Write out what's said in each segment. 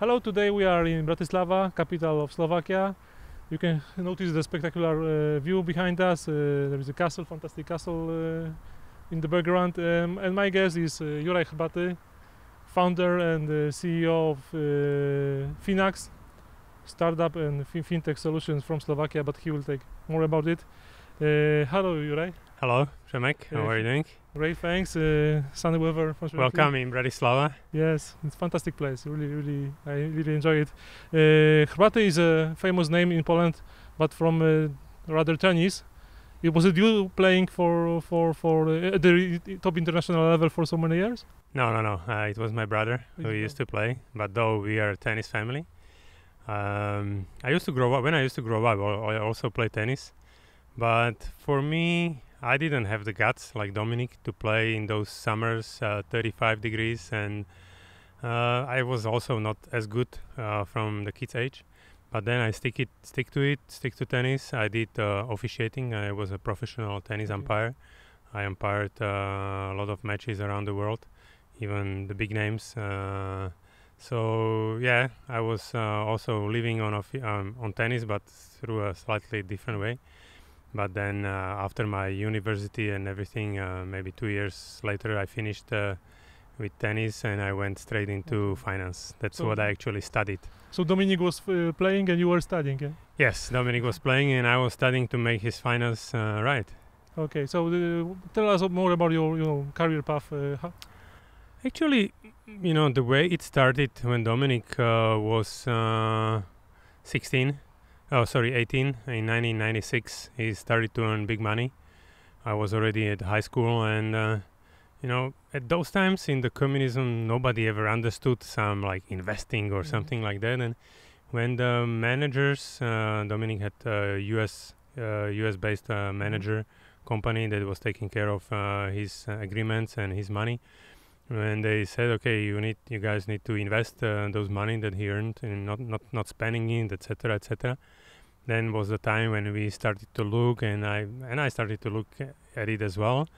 Hello, today we are in Bratislava, capital of Slovakia. You can notice the spectacular view behind us. There is a castle, fantastic castle in the background. And my guest is Juraj Hrbaty, founder and CEO of Finaxa, startup and fintech solutions from Slovakia, but he will take more about it. Hello, Juraj. Hello, Przemek. How are you doing? Great, thanks. Sunny weather. Welcome in Bratislava. Yes, it's a fantastic place. I really enjoy it. Hrbaty is a famous name in Poland, but from rather tennis. Was it you playing for the top international level for so many years? No. It was my brother who used to play. But though we are a tennis family, I used to grow up. When I used to grow up, I also played tennis. But for me, I didn't have the guts like Dominic to play in those summers, 35 degrees, and I was also not as good from the kids' age. But then I stick to tennis. I did officiating. I was a professional tennis umpire. I umpired a lot of matches around the world, even the big names. So yeah, I was also living on tennis, but through a slightly different way. But then after my university and everything, maybe 2 years later, I finished with tennis and I went straight into finance. That's what I actually studied. So Dominic was playing and you were studying, yeah? Yes, Dominic was playing and I was studying to make his finance right. Okay, so tell us more about your career path. Actually, the way it started when Dominic was 18. In 1996, he started to earn big money. I was already at high school, and at those times in the communism, nobody ever understood some like investing or something like that. And when the managers, Dominic had a US-based manager company that was taking care of his agreements and his money. And they said, okay, you guys need to invest those money that he earned and not spending it, etc., etc. Then was the time when we started to look, and I started to look at it as well,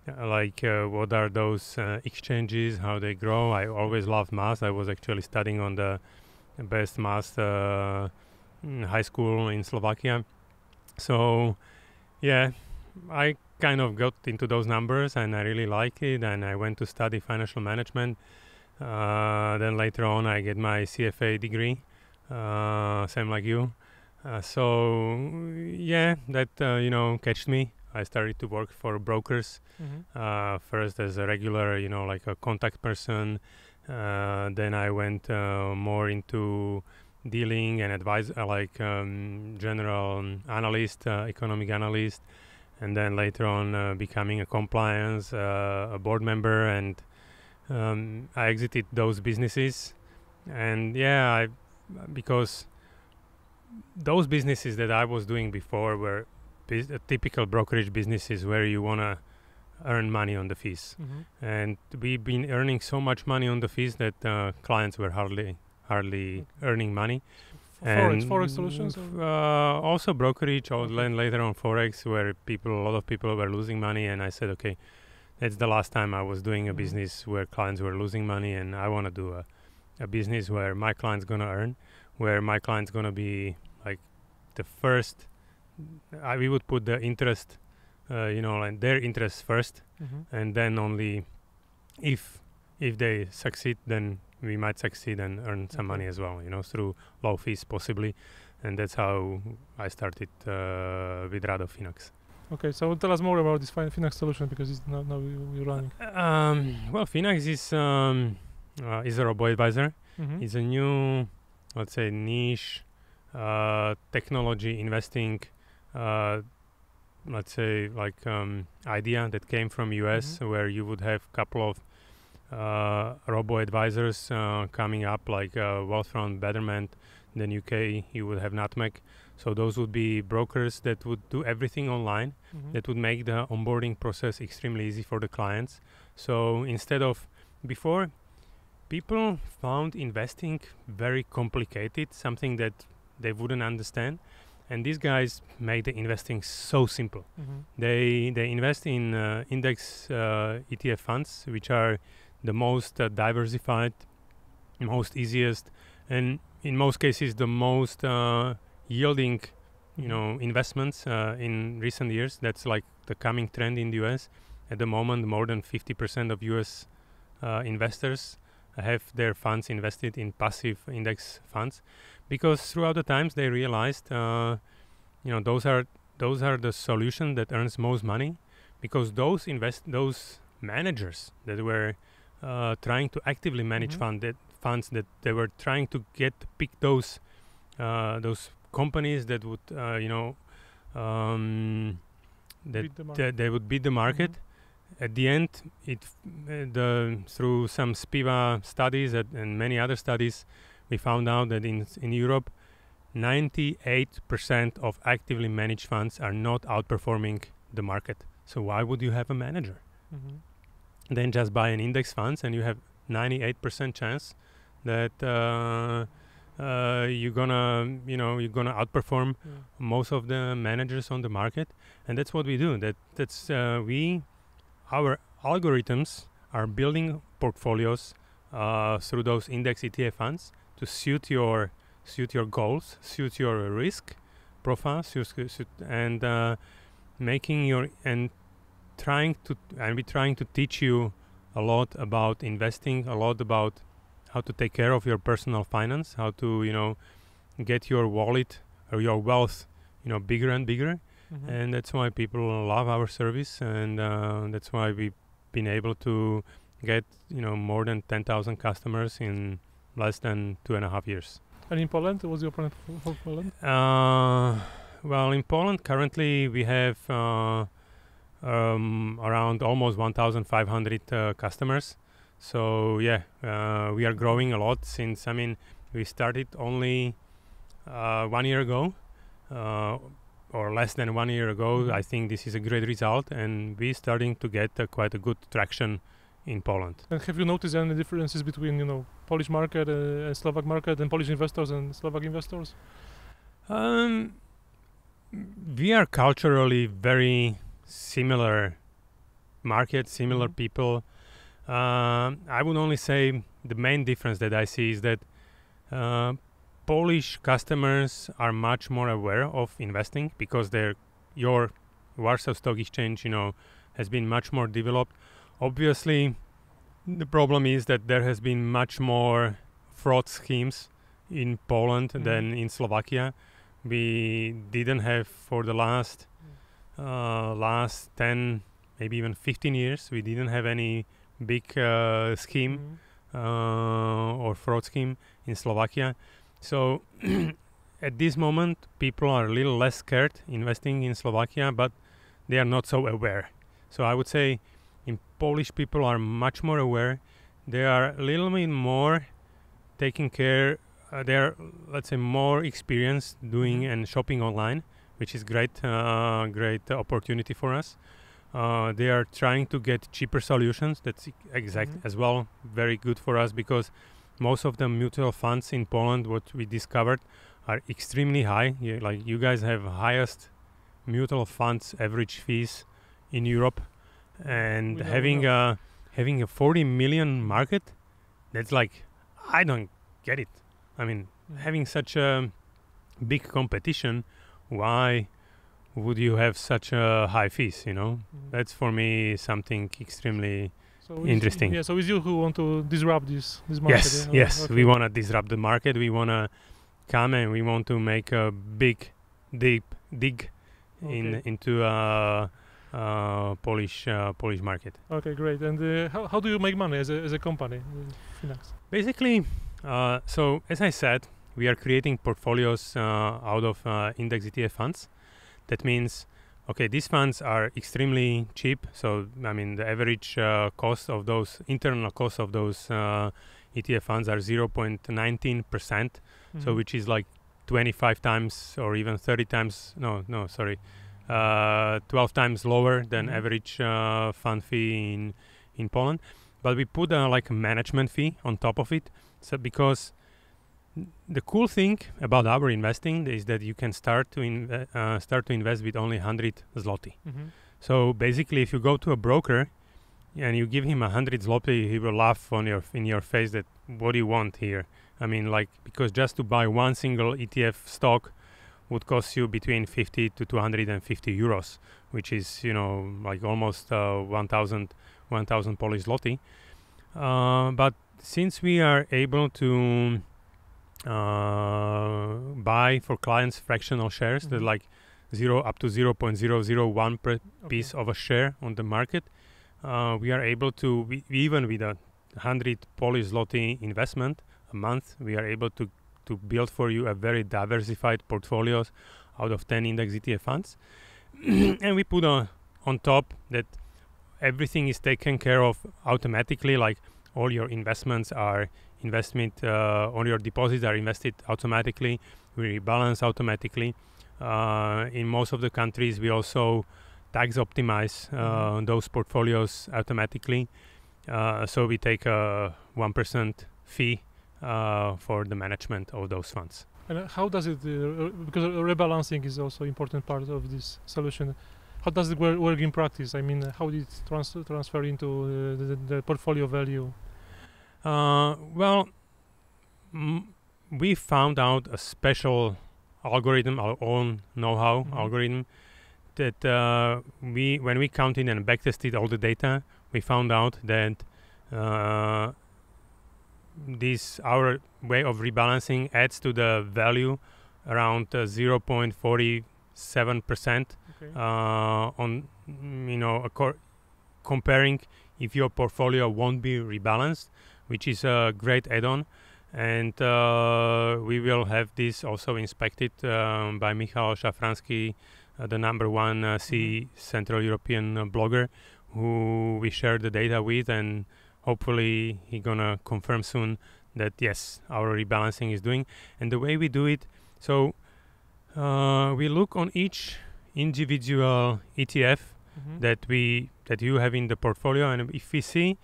what are those exchanges, how they grow. I always loved math. I was actually studying on the best math high school in Slovakia. So, yeah, I kind of got into those numbers and I really like it, and I went to study financial management. Then later on I get my CFA degree, same like you. So yeah, that catched me. I started to work for brokers, first as a regular, like a contact person. Then I went more into dealing and advice, general analyst, economic analyst. And then later on becoming a compliance, a board member, and I exited those businesses. And yeah, because those businesses that I was doing before were typical brokerage businesses where you want to earn money on the fees. And we've been earning so much money on the fees that clients were hardly earning money. Forex solutions? Also brokerage, or then later on Forex, where a lot of people were losing money, and I said, okay, that's the last time I was doing a business where clients were losing money, and I want to do a business where my client's going to earn, where my client's going to be like the first. We would put the interest, like their interest first, and then only if they succeed, then we might succeed and earn some money as well, through low fees possibly. And that's how I started with Rado Finaxa. Okay, so tell us more about this Finaxa solution, because it's now you're running. Well, Finaxa is a robo-advisor. It's a new, let's say, niche technology investing, let's say, idea that came from US, where you would have a couple of robo-advisors coming up, like Wealthfront, Betterment. In the UK you would have Nutmeg. So those would be brokers that would do everything online, that would make the onboarding process extremely easy for the clients. So instead of before, people found investing very complicated, something that they wouldn't understand. And these guys make the investing so simple. They invest in index ETF funds, which are the most diversified most easiest, and in most cases the most yielding, investments in recent years. That's like the coming trend in the US. At the moment, more than 50% of US investors have their funds invested in passive index funds, because throughout the times they realized, those are the solution that earns most money, because those managers that were trying to actively manage funds that they were trying to pick those companies that would they would beat the market. At the end, through some Spiva studies and many other studies, we found out that in Europe, 98% of actively managed funds are not outperforming the market. So why would you have a manager? Then just buy an index funds, and you have 98% chance that you're gonna outperform most of the managers on the market. And that's what we do. Our algorithms are building portfolios through those index ETF funds to suit your goals, suit your risk profile, and trying to teach you a lot about investing, a lot about how to take care of your personal finance, how to get your wallet or your wealth bigger and bigger. And that's why people love our service, and that's why we've been able to get more than 10,000 customers in less than 2.5 years. And in Poland, what's your plan for Poland? Well, in Poland currently we have around almost 1,500 customers. So we are growing a lot since we started only 1 year ago. Or less than 1 year ago. I think this is a great result, and we're starting to get quite a good traction in Poland. And have you noticed any differences between Polish market, Slovak market, and Polish investors and Slovak investors? We are culturally very similar market, similar people. I would only say the main difference that I see is that Polish customers are much more aware of investing, because your Warsaw Stock Exchange, has been much more developed. Obviously, the problem is that there has been much more fraud schemes in Poland than in Slovakia. We didn't have for the last 10, maybe even 15 years, we didn't have any big scheme or fraud scheme in Slovakia. So at this moment, people are a little less scared investing in Slovakia, but they are not so aware. So I would say Polish people are much more aware. They are a little bit more taking care. They are, let's say, more experienced doing and shopping online, which is great opportunity for us. They are trying to get cheaper solutions. That's as well very good for us, because most of the mutual funds in Poland, what we discovered, are extremely high. You guys have highest mutual funds average fees in Europe, and having a 40 million market, that's I don't get it. Having such a big competition, why would you have such high fees? That's for me something extremely interesting. So it's you who want to disrupt this market. Yes. Okay. We want to disrupt the market. We want to come and we want to make a big dig into Polish market. Okay, great. And how do you make money as a company, Finaxa? Basically, so as I said, we are creating portfolios out of index ETF funds. That means, these funds are extremely cheap. So, the average cost of those, internal cost of those ETF funds are 0.19%. So, which is 25 times or even 30 times, 12 times lower than average fund fee in Poland. But we put a management fee on top of it. So, because the cool thing about our investing is that you can start to invest with only 100 zloty. So basically, if you go to a broker, and you give him 100 zloty, he will laugh in your face that what do you want here? I mean, like, because just to buy one single ETF stock would cost you between 50 to 250 euros, which is, like almost 1,000 Polish zloty. But since we are able to buy for clients fractional shares, that like 0 up to 0.001 per piece of a share on the market, we are able to, even with a 100 Polish zloty investment a month, we are able to build for you a very diversified portfolios out of 10 index ETF funds. And we put on top that everything is taken care of automatically, like all your investments are all your deposits are invested automatically, we rebalance automatically. In most of the countries, we also tax optimize those portfolios automatically. So we take a 1% fee for the management of those funds. And how does it, because rebalancing is also important part of this solution, how does it work in practice? I mean, how did it transfer into the portfolio value? We found out a special algorithm, our own know-how algorithm, that when we counted and backtested all the data, we found out that our way of rebalancing adds to the value around 0.47% on comparing if your portfolio won't be rebalanced, which is a great add-on. And we will have this also inspected by Michal Szafranski, the number one Central European blogger, who we share the data with, and hopefully he's gonna confirm soon that yes, our rebalancing is doing. And the way we do it, so we look on each individual ETF that you have in the portfolio, and if we see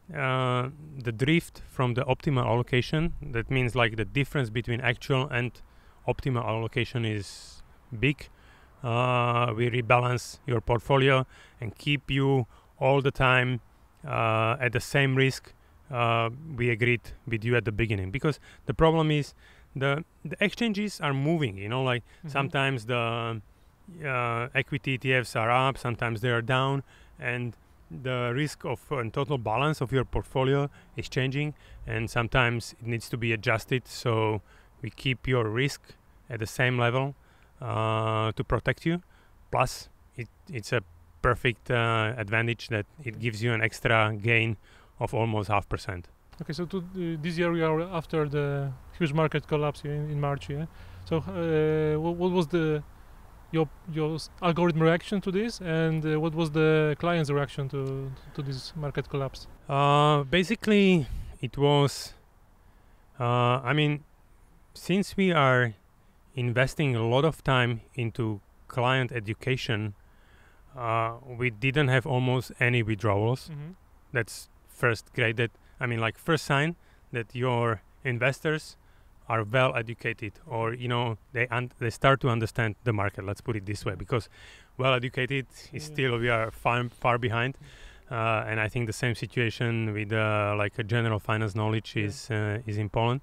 the drift from the optimal allocation, that means like the difference between actual and optimal allocation is big, we rebalance your portfolio and keep you all the time at the same risk we agreed with you at the beginning. Because the problem is the exchanges are moving, sometimes the equity ETFs are up, sometimes they are down, and the risk of total balance of your portfolio is changing, and sometimes it needs to be adjusted, so we keep your risk at the same level to protect you. Plus it's a perfect advantage that it gives you an extra gain of almost 0.5%. Okay, so this year we are after the huge market collapse in March, so what was your algorithm reaction to this, and what was the client's reaction to this market collapse? Basically, it was, since we are investing a lot of time into client education, we didn't have almost any withdrawals. That's first great. First sign that your investors are well educated, or they start to understand the market. Let's put it this way, because well educated is still, we are far behind, and I think the same situation with a general finance knowledge is in Poland.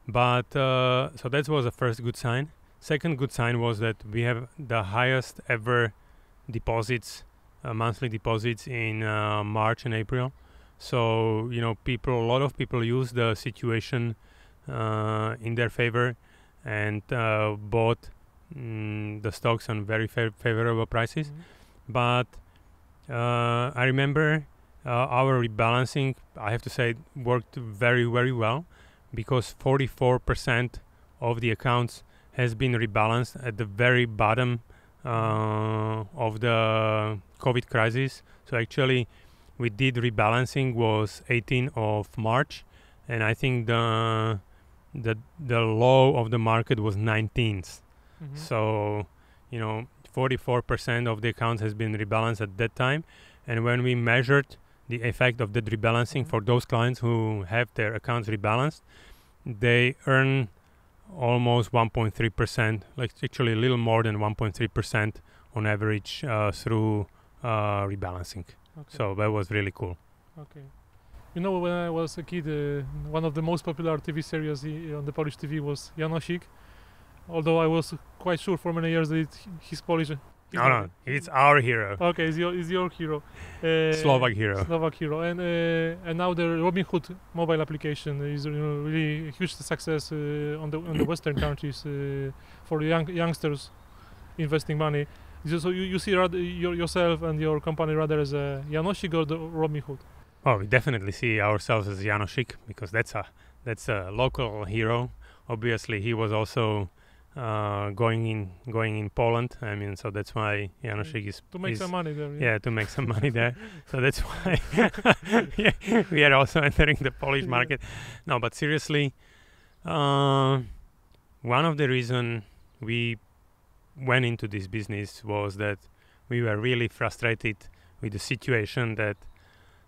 But so that was the first good sign. Second good sign was that we have the highest ever deposits, monthly deposits in March and April. So a lot of people use the situation in their favor and bought the stocks on very favorable prices. But I remember our rebalancing, I have to say, worked very, very well, because 44% of the accounts has been rebalanced at the very bottom of the COVID crisis. So actually we did rebalancing was 18th of March, and I think the low of the market was 19th. So 44% of the accounts has been rebalanced at that time. And when we measured the effect of the rebalancing for those clients who have their accounts rebalanced, they earn almost 1.3%, like actually a little more than 1.3% on average through rebalancing. Okay. So that was really cool. Okay. You know, when I was a kid, one of the most popular TV series on the Polish TV was Janosik. Although I was quite sure for many years that he's Polish. No, it's our hero. Okay, it's your hero. Slovak hero. Slovak hero, and now the Robinhood mobile application is really a huge success on the Western countries for youngsters investing money. So you see yourself and your company rather as a Janosik or the Robinhood? Oh, we definitely see ourselves as Janosik because that's a local hero. Obviously, he was also going in Poland. I mean, so that's why Janosik is to make some money there. Yeah, to make some money there. So that's why we are also entering the Polish market. No, but seriously, one of the reasons we went into this business was that we were really frustrated with the situation that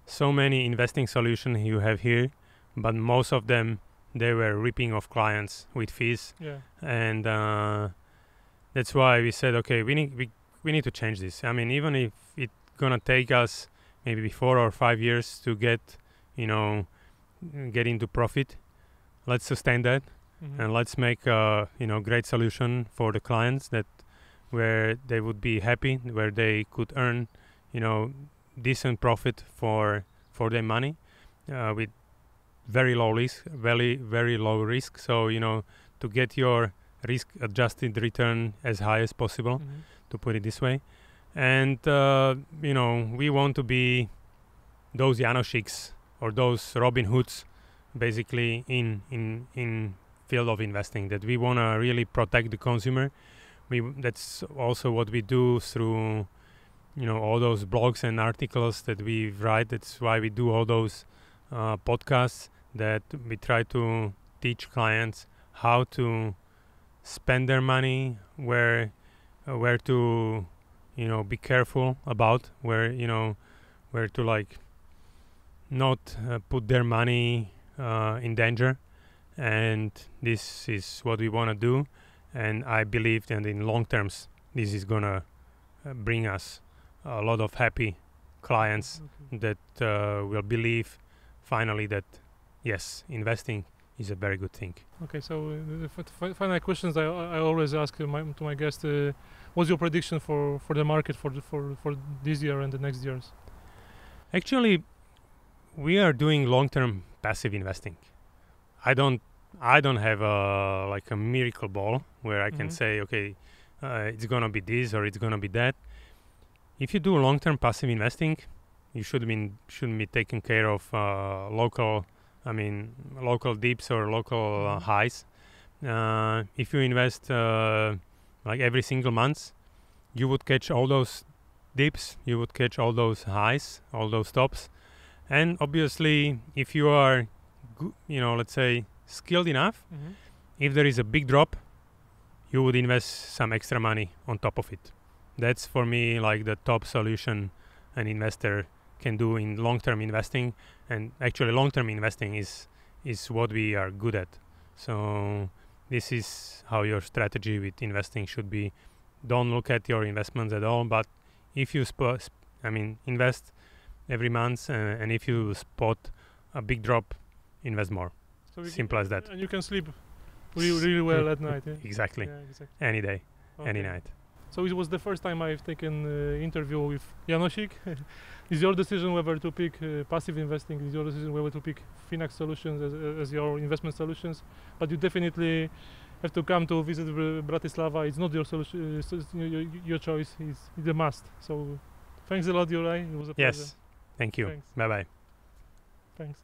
so many investing solutions you have here, but most of them they were ripping off clients with fees. Yeah. And that's why we said, okay, we need to change this. I mean, even if it's gonna take us maybe 4 or 5 years to get into profit, let's sustain that. And let's make a great solution for the clients that where they would be happy, where they could earn decent profit for their money with very low risk, very low risk. So to get your risk adjusted return as high as possible, to put it this way. And we want to be those Janosiks or those Robin Hoods basically in field of investing, that we want to really protect the consumer. That's also what we do through all those blogs and articles that we write. That's why we do all those podcasts, that we try to teach clients how to spend their money, where to be careful about, where to not put their money in danger. And this is what we want to do, and I believe that in long terms this is gonna bring us a lot of happy clients that will believe finally that yes, investing is a very good thing. Okay, so the final questions I always ask to my guest: what's your prediction for the market for this year and the next years? Actually, we are doing long-term passive investing. I don't have a miracle ball where I can say, okay, it's gonna be this or it's gonna be that. If you do long-term passive investing, you shouldn't be taking care of local dips or local highs. If you invest every single month, you would catch all those dips, you would catch all those highs, all those tops. And obviously, if you are let's say skilled enough, if there is a big drop, you would invest some extra money on top of it. That's for me the top solution an investor can do in long-term investing. And actually long-term investing is what we are good at. So this is how your strategy with investing should be. Don't look at your investments at all, but if you invest every month, and if you spot a big drop, invest more. So simple as that. And you can sleep really well at night. Yeah? Exactly. Yeah, exactly. Any day, any night. So it was the first time I've taken interview with Janosik. It's your decision whether to pick passive investing. It's your decision whether to pick Finaxa solutions as your investment solutions. But you definitely have to come to visit Bratislava. It's not your solution, your choice. It's a must. So thanks a lot, Juraj. It was a pleasure. Yes. Thank you. Thanks. Bye-bye. Thanks.